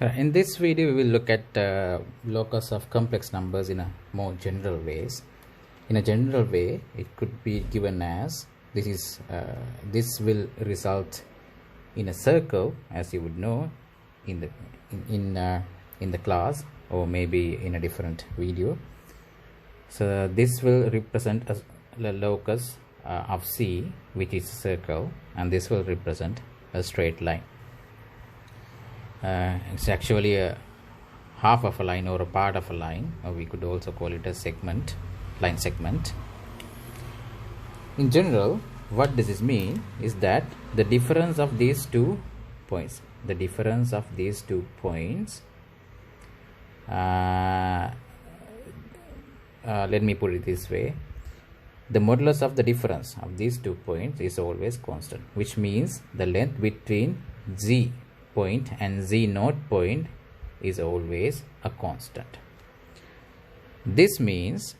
In this video, we will look at locus of complex numbers in a more general ways. In a general way, it could be given as this will result in a circle, as you would know in the class, or maybe in a different video. So this will represent a locus of C, which is a circle, and this will represent a straight line. It's actually a half of a line or a part of a line, or we could also call it a segment, line segment. In general, what does this mean is that the difference of these 2 points, let me put it this way: the modulus of the difference of these 2 points is always constant, which means the length between Z point and Z naught point is always a constant. This means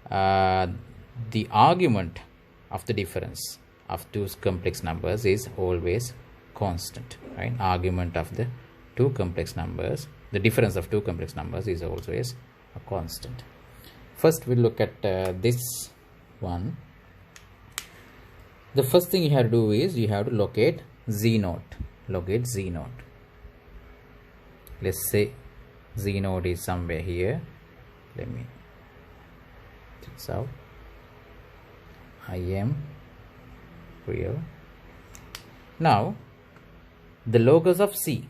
the argument of the difference of two complex numbers is always constant, right? Argument of the two complex numbers, the difference of two complex numbers is always a constant. First, we'll look at this one. The first thing you have to do is you have to locate Z naught. Let's say Z naught is somewhere here. Let me take this out. I am real. Now, the locus of C.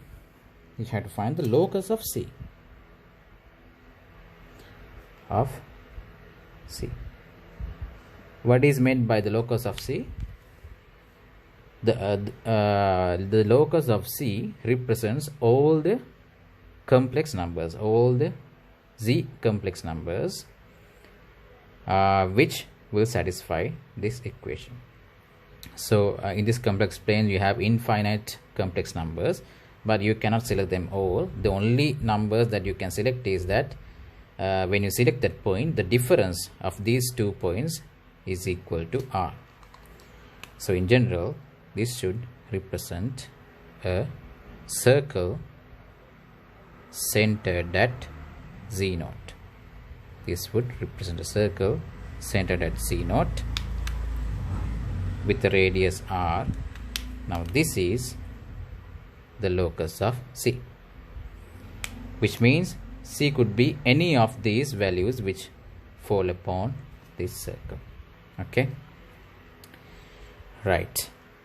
You have to find the locus of C. What is meant by the locus of C? The locus of C represents all the complex numbers, all the Z complex numbers, which will satisfy this equation. So in this complex plane, you have infinite complex numbers, but you cannot select them all. The only numbers that you can select is that when you select that point, the difference of these 2 points is equal to R. So in general, this should represent a circle centered at Z naught. This would represent a circle centered at Z naught with the radius R. Now this is the locus of C, which means C could be any of these values which fall upon this circle. Okay, right.